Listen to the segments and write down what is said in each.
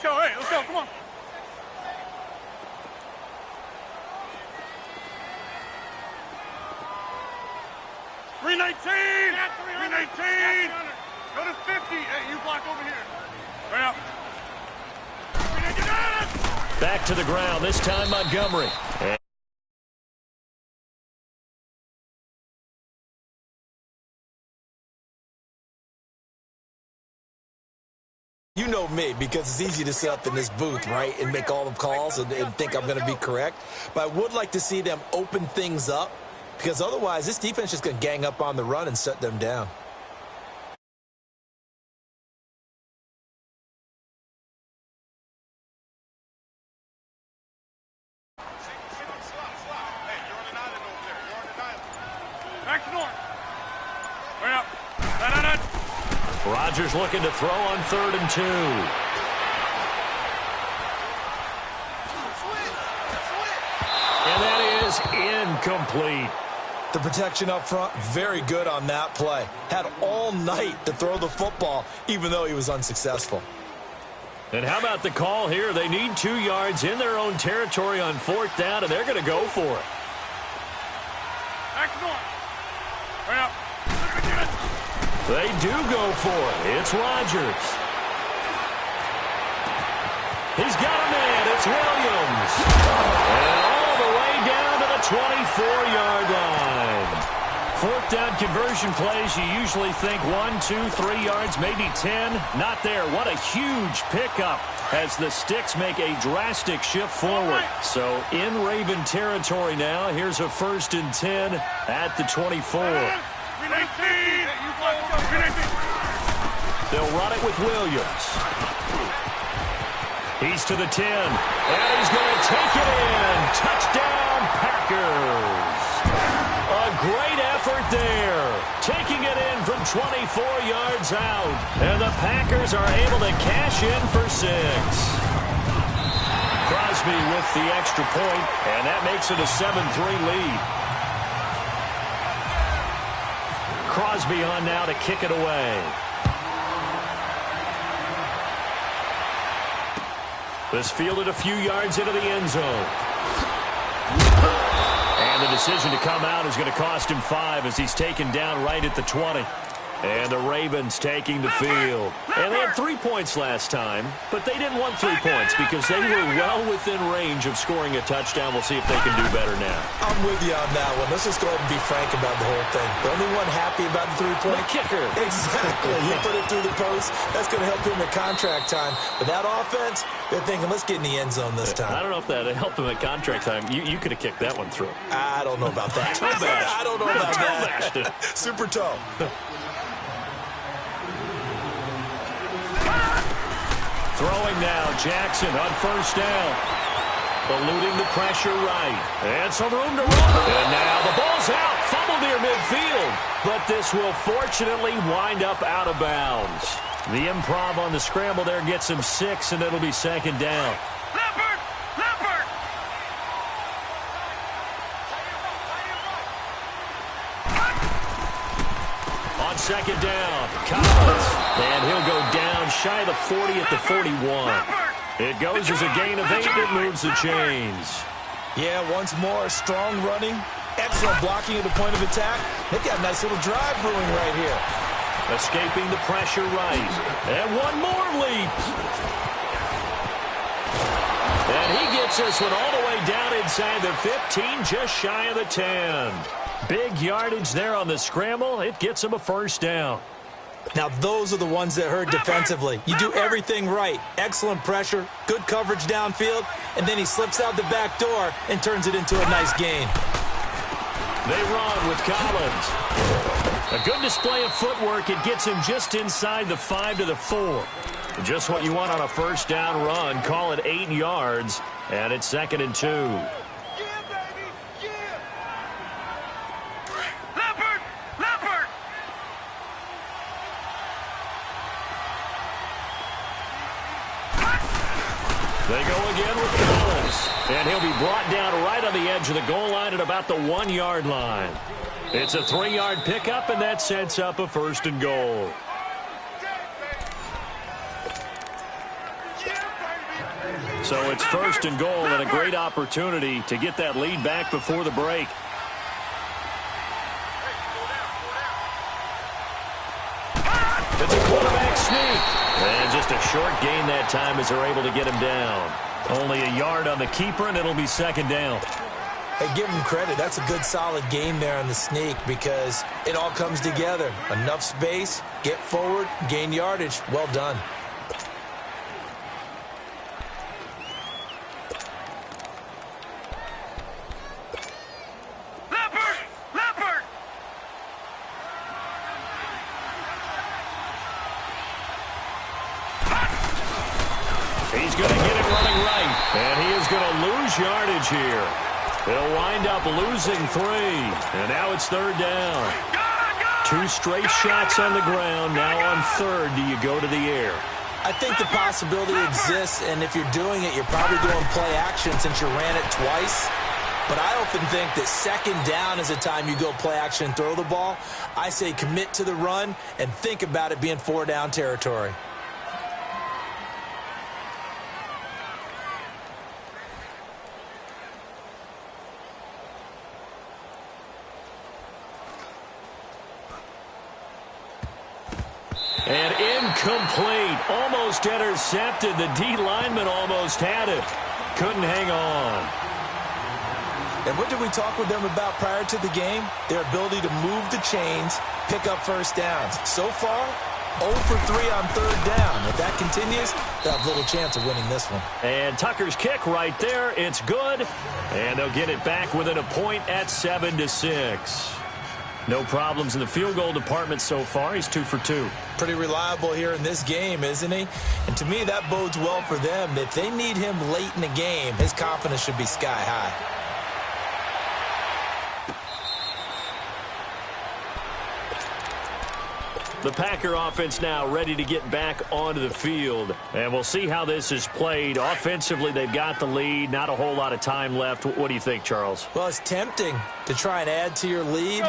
go. Hey, let's go. Come on. Three 19. 319. Go to 50. Hey, you block over here. Hurry up. Back to the ground. This time Montgomery. You know me, because it's easy to sit up in this booth, right, and make all the calls and think I'm going to be correct. But I would like to see them open things up, because otherwise this defense is just going to gang up on the run and shut them down. Rodgers looking to throw on 3rd and 2. And that is incomplete. The protection up front, very good on that play. Had all night to throw the football, even though he was unsuccessful. And how about the call here? They need 2 yards in their own territory on 4th down, and they're going to go for it. Hurry up. They do go for it. It's Rodgers. He's got a man. It's Williams. And all the way down to the 24-yard line. 4th down conversion plays, you usually think 1, 2, 3 yards, maybe 10. Not there. What a huge pickup as the Sticks make a drastic shift forward. So in Raven territory now, here's a 1st and 10 at the 24. They'll run it with Williams. He's to the 10. And he's going to take it in. Touchdown, Packers. A great effort there. Taking it in from 24 yards out. And the Packers are able to cash in for 6. Crosby with the extra point, and that makes it a 7-3 lead. Crosby on now to kick it away. This fielded a few yards into the end zone. And the decision to come out is going to cost him 5 as he's taken down right at the 20. And the Ravens taking the field. And they had 3 points last time, but they didn't want 3 points because they were well within range of scoring a touchdown. We'll see if they can do better now. I'm with you on that one. Let's just go ahead and be frank about the whole thing. The only one happy about the 3-point kicker. Exactly. He put it through the post. That's going to help him at contract time. But that offense, they're thinking, let's get in the end zone this time. I don't know if that helped him at contract time. You could have kicked that one through. I don't know about that. I don't know about that. Super toe. Throwing now, Jackson on 1st down. Eluding the pressure right. And some room to run. And now the ball's out. Fumble near midfield. But this will fortunately wind up out of bounds. The improv on the scramble there gets him 6, and it'll be 2nd down. Leopard! Leopard! On 2nd down, Collins. And he'll go down shy of the 40 at the 41. It goes as a gain of 8. It moves the chains. Yeah, once more, strong running. Excellent blocking at the point of attack. They've got a nice little drive brewing right here. Escaping the pressure right. And one more leap. And he gets this one all the way down inside the 15, just shy of the 10. Big yardage there on the scramble. It gets him a 1st down. Now, those are the ones that hurt defensively. You do everything right. Excellent pressure, good coverage downfield, and then he slips out the back door and turns it into a nice gain. They run with Collins. A good display of footwork. It gets him just inside the 5 to the 4. Just what you want on a 1st down run. Call it 8 yards, and it's 2nd and 2. They go again with Collins. And he'll be brought down right on the edge of the goal line at about the 1-yard line. It's a 3-yard pickup, and that sets up a 1st and goal. So it's first and goal and a great opportunity to get that lead back before the break. It's a quarterback sneak. And just a short gain that time as they're able to get him down. Only a yard on the keeper, and it'll be second down. Hey, give him credit. That's a good, solid game there on the sneak because it all comes together. Enough space, get forward, gain yardage. Well done. He's going to get it running right, and he is going to lose yardage here. He'll wind up losing 3, and now it's third down. 2 straight shots on the ground. Now on third, do you go to the air? I think the possibility exists, and if you're doing it, you're probably doing play action since you ran it twice. But I often think that second down is the time you go play action and throw the ball. I say commit to the run and think about it being 4-down territory. And incomplete. Almost intercepted. The D lineman almost had it. Couldn't hang on. And what did we talk with them about prior to the game? Their ability to move the chains, pick up first downs. So far, 0 for 3 on third down. If that continues, they'll have little chance of winning this one. And Tucker's kick right there. It's good. And they'll get it back within a point at 7-6. No problems in the field goal department so far. He's 2 for 2. Pretty reliable here in this game, isn't he? And to me, that bodes well for them. If they need him late in the game, his confidence should be sky high. The Packer offense now ready to get back onto the field. And we'll see how this is played. Offensively, they've got the lead. Not a whole lot of time left. What do you think, Charles? Well, it's tempting to try and add to your lead,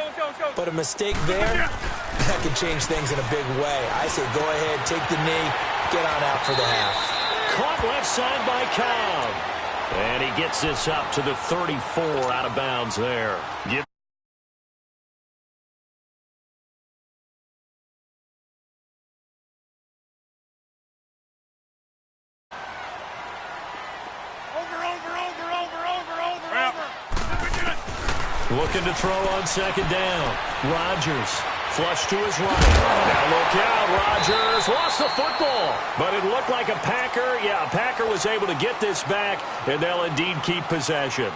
but a mistake there, that could change things in a big way. I say go ahead, take the knee, get on out for the half. Caught left side by Cobb. And he gets this up to the 34 out of bounds there. Looking to throw on second down. Rodgers flush to his right. Now look out, Rodgers lost the football. But it looked like a Packer. Yeah, a Packer was able to get this back, and they'll indeed keep possession.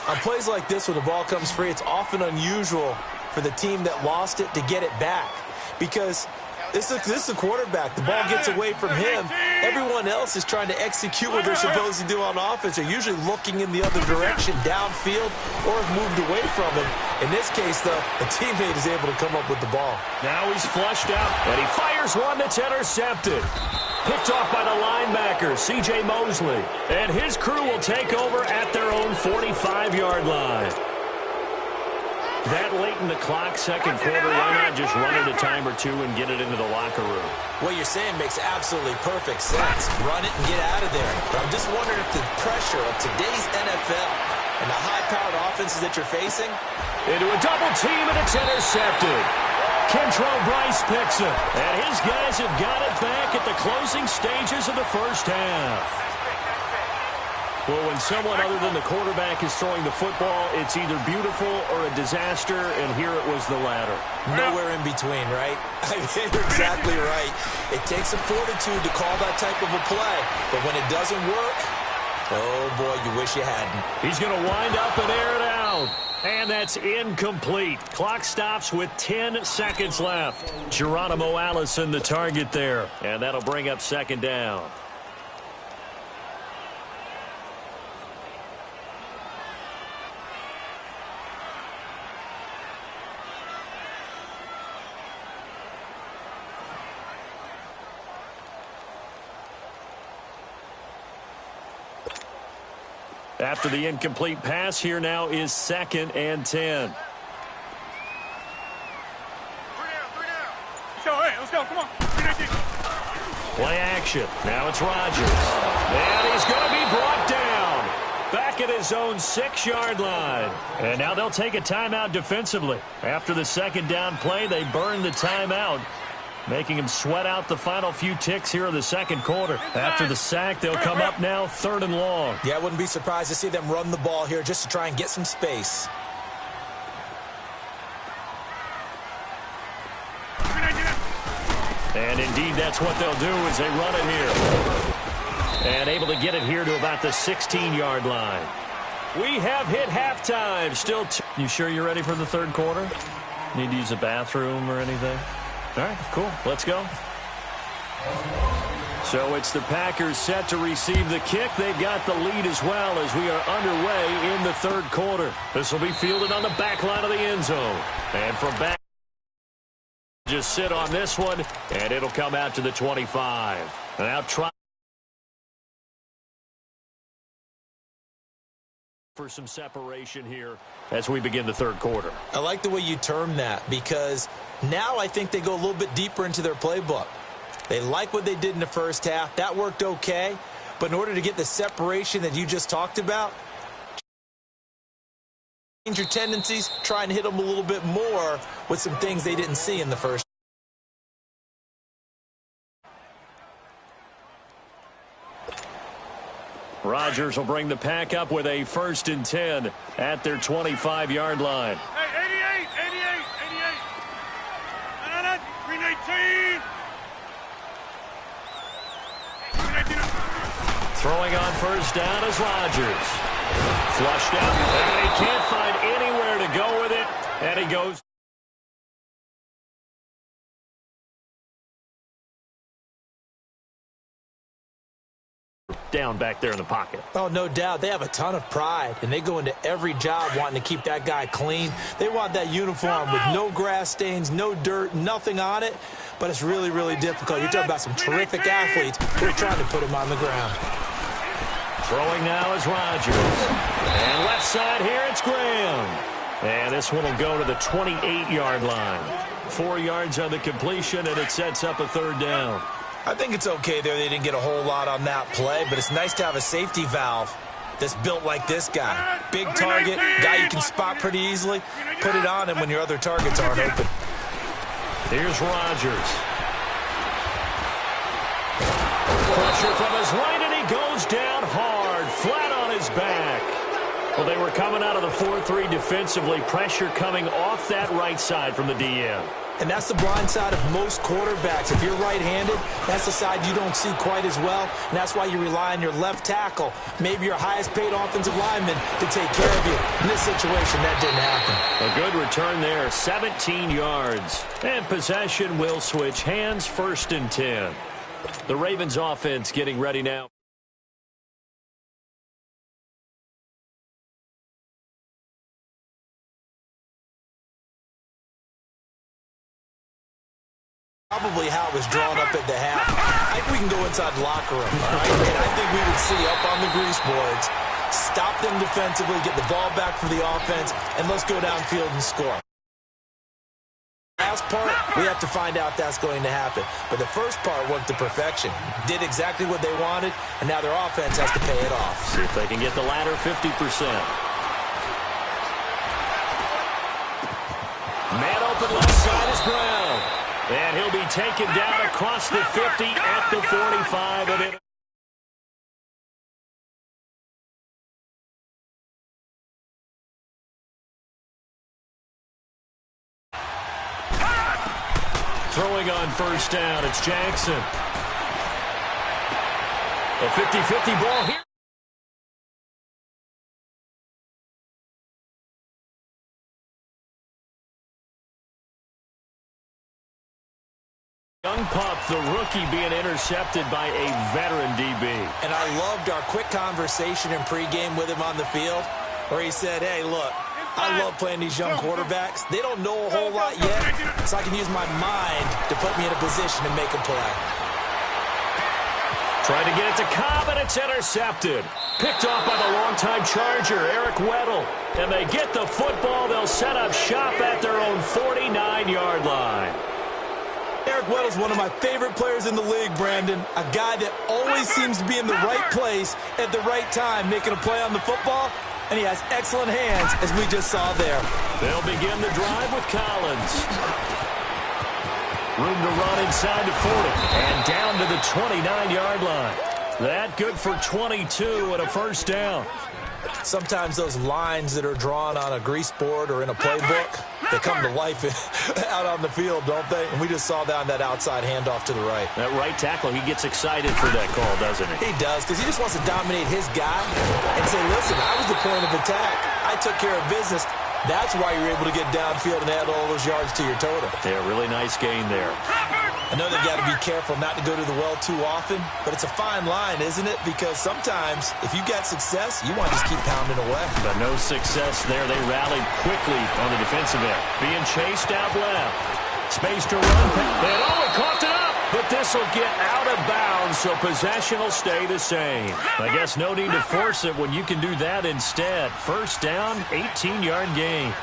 On plays like this where the ball comes free, it's often unusual for the team that lost it to get it back. Because this is the quarterback. The ball gets away from him. Everyone else is trying to execute what they're supposed to do on offense. They're usually looking in the other direction, downfield, or have moved away from him. In this case, though, a teammate is able to come up with the ball. Now he's flushed out, and he fires one that's intercepted. Picked off by the linebacker, C.J. Mosley. And his crew will take over at their own 45-yard line. That late in the clock, second quarter, why not just run it a time or two and get it into the locker room? What you're saying makes absolutely perfect sense. Run it and get out of there. But I'm just wondering if the pressure of today's NFL and the high-powered offenses that you're facing. Into a double team, and it's intercepted. Kentrell Bryce picks it. And his guys have got it back at the closing stages of the first half. Well, when someone other than the quarterback is throwing the football, it's either beautiful or a disaster, and here it was the latter. Nowhere in between, right? I mean, you're exactly right. It takes some fortitude to call that type of a play, but when it doesn't work, oh, boy, you wish you hadn't. He's going to wind up and air it out. And that's incomplete. Clock stops with 10 seconds left. Geronimo Allison the target there, and that'll bring up second down. After the incomplete pass, here now is 2nd and 10. 3 down. Let's go, hey, let's go, come on. 3-19. Play action. Now it's Rodgers. And he's going to be brought down. Back at his own 6-yard line. And now they'll take a timeout defensively. After the second down play, they burn the timeout, making him sweat out the final few ticks here in the second quarter. After the sack, they'll come up now 3rd and long. Yeah, I wouldn't be surprised to see them run the ball here just to try and get some space. And indeed, that's what they'll do as they run it here. And able to get it here to about the 16-yard line. We have hit halftime. Still you sure you're ready for the third quarter? Need to use a bathroom or anything? All right, cool. Let's go. So it's the Packers set to receive the kick. They've got the lead as well as we are underway in the third quarter. This will be fielded on the back line of the end zone. And from back, just sit on this one, and it'll come out to the 25. Now try for some separation here as we begin the third quarter. I like the way you term that, because now I think they go a little bit deeper into their playbook. They like what they did in the first half. That worked okay. But in order to get the separation that you just talked about, change your tendencies, try and hit them a little bit more with some things they didn't see in the first. Rodgers will bring the pack up with a 1st and 10 at their 25-yard line. Hey, 88. 318. Throwing on first down is Rodgers. Flushed out, and he can't find anywhere to go with it, and he goes. Down back there in the pocket. Oh, no doubt. They have a ton of pride, and they go into every job wanting to keep that guy clean. They want that uniform with no grass stains, no dirt, nothing on it, but it's really, really difficult. You're talking about some terrific athletes who are trying to put him on the ground. Throwing now is Rodgers. And left side here, it's Graham. And this one will go to the 28-yard line. 4 yards on the completion, and it sets up a 3rd down. I think it's okay there. They didn't get a whole lot on that play, but it's nice to have a safety valve that's built like this guy. Big target, guy you can spot pretty easily. Put it on him when your other targets aren't open. Here's Rodgers. Pressure from his right, and he goes down hard, flat on his back. Well, they were coming out of the 4-3 defensively. Pressure coming off that right side from the DM. And that's the blind side of most quarterbacks. If you're right-handed, that's the side you don't see quite as well. And that's why you rely on your left tackle, maybe your highest-paid offensive lineman, to take care of you. In this situation, that didn't happen. A good return there, 17 yards. And possession will switch hands, 1st and 10. The Ravens offense getting ready now. Probably how it was drawn up at the half. I think we can go inside the locker room, all right? And I think we would see up on the grease boards, stop them defensively, get the ball back for the offense, and let's go downfield and score. Last part, we have to find out if that's going to happen. But the first part went to perfection. Did exactly what they wanted, and now their offense has to pay it off. See if they can get the latter 50%. Man open left side is Brown. And he'll be taken down across the 50 at the 45. And it throwing on first down, it's Jackson. A 50-50 ball here. Young Pup, the rookie, being intercepted by a veteran DB. And I loved our quick conversation in pregame with him on the field where he said, hey, look, I love playing these young quarterbacks. They don't know a whole lot yet, so I can use my mind to put me in a position to make a play. Trying to get it to Cobb, and it's intercepted. Picked off by the longtime Charger, Eric Weddle. And they get the football. They'll set up shop at their own 49-yard line. Eric Eric Weddle's one of my favorite players in the league, Brandon. A guy that always seems to be in the right place at the right time, making a play on the football, and he has excellent hands, as we just saw there. They'll begin the drive with Collins. Room to run inside the 40, and down to the 29-yard line. That good for 22 and a first down. Sometimes those lines that are drawn on a grease board or in a playbook, they come to life out on the field, don't they? And we just saw that on that outside handoff to the right. That right tackle, he gets excited for that call, doesn't he? He does, because he just wants to dominate his guy and say, listen, I was the point of attack. I took care of business. That's why you're able to get downfield and add all those yards to your total. Yeah, really nice gain there. I know they've got to be careful not to go to the well too often, but it's a fine line, isn't it? Because sometimes if you got success, you want to just keep pounding away. But no success there. They rallied quickly on the defensive end. Being chased out left. Space to run. And he coughed it up. But this will get out of bounds, so possession will stay the same. I guess no need to force it when you can do that instead. First down, 18-yard gain.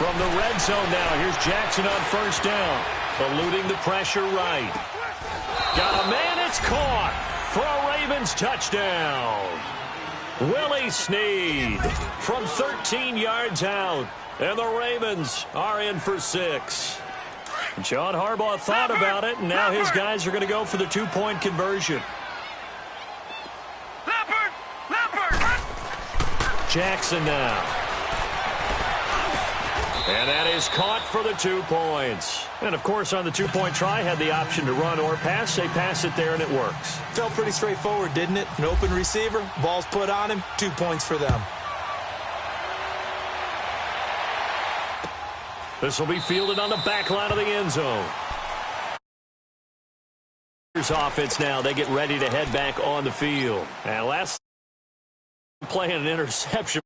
From the red zone now, here's Jackson on first down. Eluding the pressure right. Got a man, it's caught for a Ravens touchdown. Willie Snead from 13 yards out. And the Ravens are in for 6. John Harbaugh thought about it, and now his guys are going to go for the two-point conversion. Jackson now. And that is caught for the 2 points. And, of course, on the two-point try, had the option to run or pass. They pass it there, and it works. Felt pretty straightforward, didn't it? An open receiver, ball's put on him, 2 points for them. This will be fielded on the back line of the end zone. Here's offense now. They get ready to head back on the field. And last play an interception.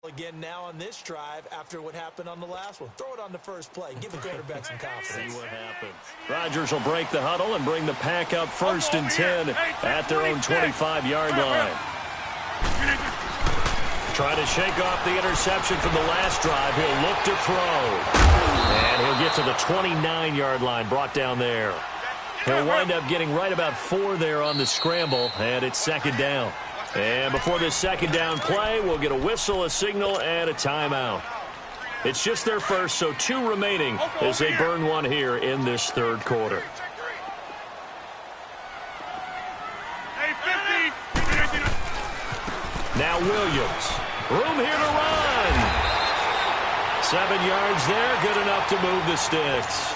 Again now on this drive after what happened on the last one. Throw it on the first play. Give the quarterback some confidence. See what happens. Rodgers will break the huddle and bring the pack up first and 10 at their own 25-yard line. Trying to shake off the interception from the last drive. He'll look to throw. And he'll get to the 29-yard line, brought down there. He'll wind up getting right about 4 there on the scramble, and it's second down. And before this second down play, we'll get a whistle, a signal, and a timeout. It's just their first, so 2 remaining as they burn one here in this third quarter. Now Williams. Room here to run. 7 yards there, good enough to move the sticks.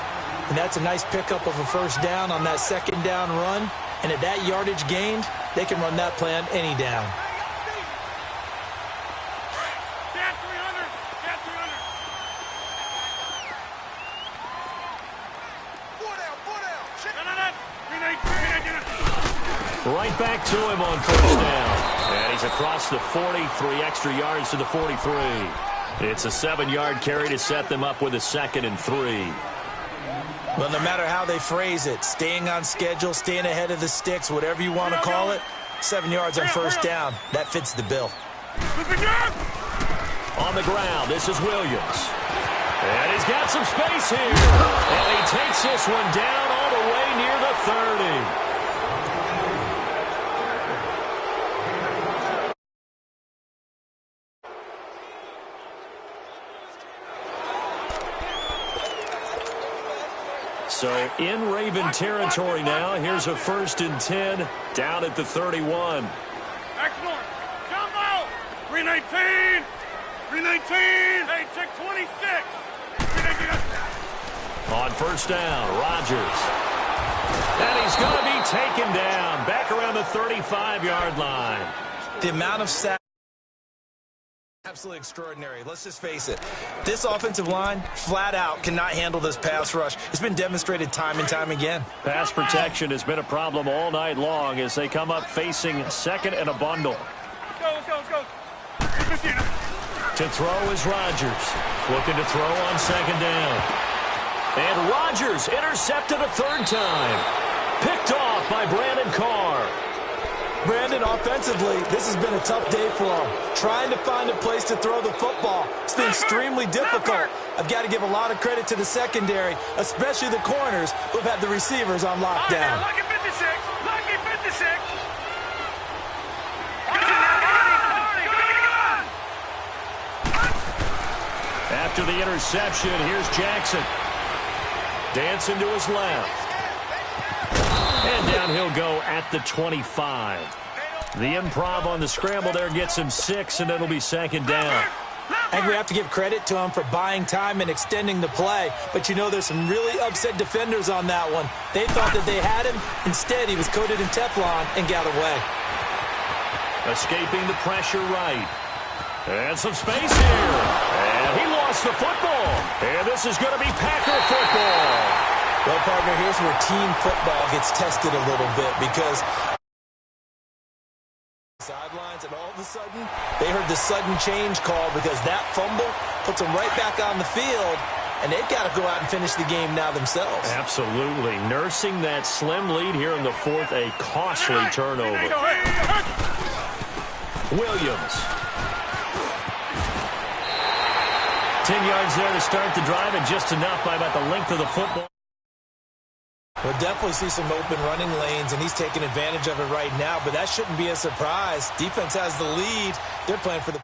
And that's a nice pickup of a first down on that second down run. And at that yardage gained, they can run that play on any down. Right back to him on first down. And he's across the 40, 3 extra yards to the 43. It's a 7-yard carry to set them up with a 2nd and 3. Well, no matter how they phrase it, staying on schedule, staying ahead of the sticks, whatever you want to call it, 7 yards on first down, that fits the bill. On the ground, this is Williams. And he's got some space here. And he takes this one down all the way near the 30. So in Raven territory now. Here's a 1st and 10 down at the 31. Excellent. Jumbo. 319. 319. Hey, check 26. 319. On first down, Rodgers. And he's going to be taken down back around the 35-yard line. The amount of sacks. Absolutely extraordinary. Let's just face it. This offensive line, flat out, cannot handle this pass rush. It's been demonstrated time and time again. Pass protection has been a problem all night long as they come up facing second and a bundle. Let's go. To throw is Rodgers. Looking to throw on second down. And Rodgers intercepted a 3rd time. Picked off by Brandon Carr. Brandon, offensively, this has been a tough day for him. Trying to find a place to throw the football. It's been extremely difficult. I've got to give a lot of credit to the secondary, especially the corners who have had the receivers on lockdown. Lucky 56. Lucky 56. After the interception, here's Jackson. Dancing to his left. And down he'll go at the 25. The improv on the scramble there gets him 6, and it'll be second down. I think we have to give credit to him for buying time and extending the play. But, you know, there's some really upset defenders on that one. They thought that they had him. Instead, he was coated in Teflon and got away. Escaping the pressure right. And some space here. And he lost the football. And this is going to be Packer football. Well, partner, here's where team football gets tested a little bit because sidelines, and all of a sudden, they heard the sudden change call because that fumble puts them right back on the field, and they've got to go out and finish the game now themselves. Absolutely. Nursing that slim lead here in the fourth, a costly turnover. Williams. 10 yards there to start the drive, and just enough by about the length of the football. We'll definitely see some open running lanes, and he's taking advantage of it right now, but that shouldn't be a surprise. Defense has the lead. They're playing for the...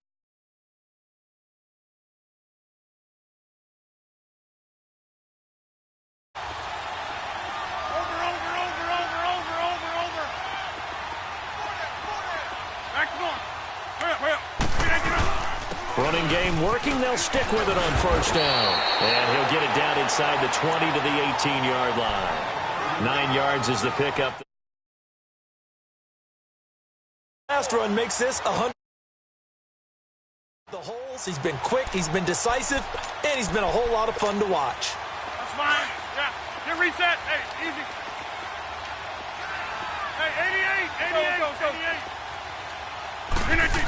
Running game working. They'll stick with it on first down. And he'll get it down inside the 20 to the 18-yard line. 9 yards is the pickup. Last run makes this 100. The holes, he's been quick, he's been decisive, and he's been a whole lot of fun to watch. That's fine. Yeah. Get reset. Hey, easy. Hey, 88. Go. 88.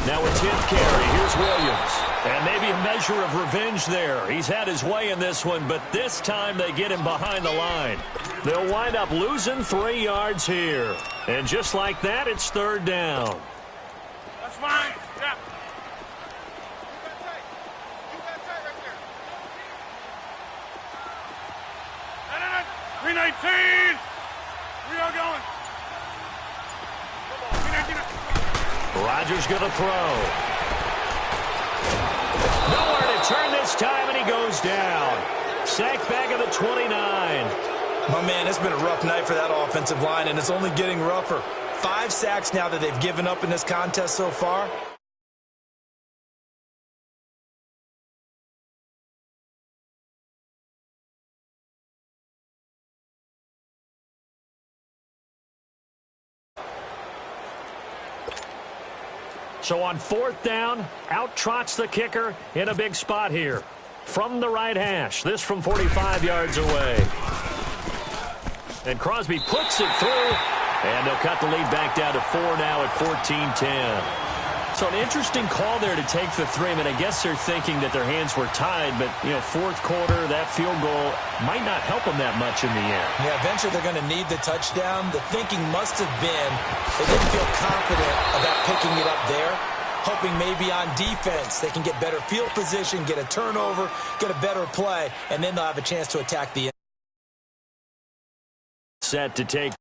Now a 10th carry. Here's Williams. And maybe a measure of revenge there. He's had his way in this one, but this time they get him behind the line. They'll wind up losing 3 yards here. And just like that, it's third down. That's fine. Yeah. 319. We are going. Rodgers going to throw. Nowhere to turn this time, and he goes down. Sacked back at the 29. My man, it's been a rough night for that offensive line, and it's only getting rougher. 5 sacks now that they've given up in this contest so far. So on fourth down, out trots the kicker in a big spot here. From the right hash, this from 45 yards away. And Crosby puts it through, and they'll cut the lead back down to 4 now at 14-10. So an interesting call there to take the 3. I mean, I guess they're thinking that their hands were tied, but, you know, fourth quarter, that field goal might not help them that much in the end. Yeah, eventually they're going to need the touchdown. The thinking must have been they didn't feel confident about picking it up there, hoping maybe on defense they can get better field position, get a turnover, get a better play, and then they'll have a chance to attack the end. Set to take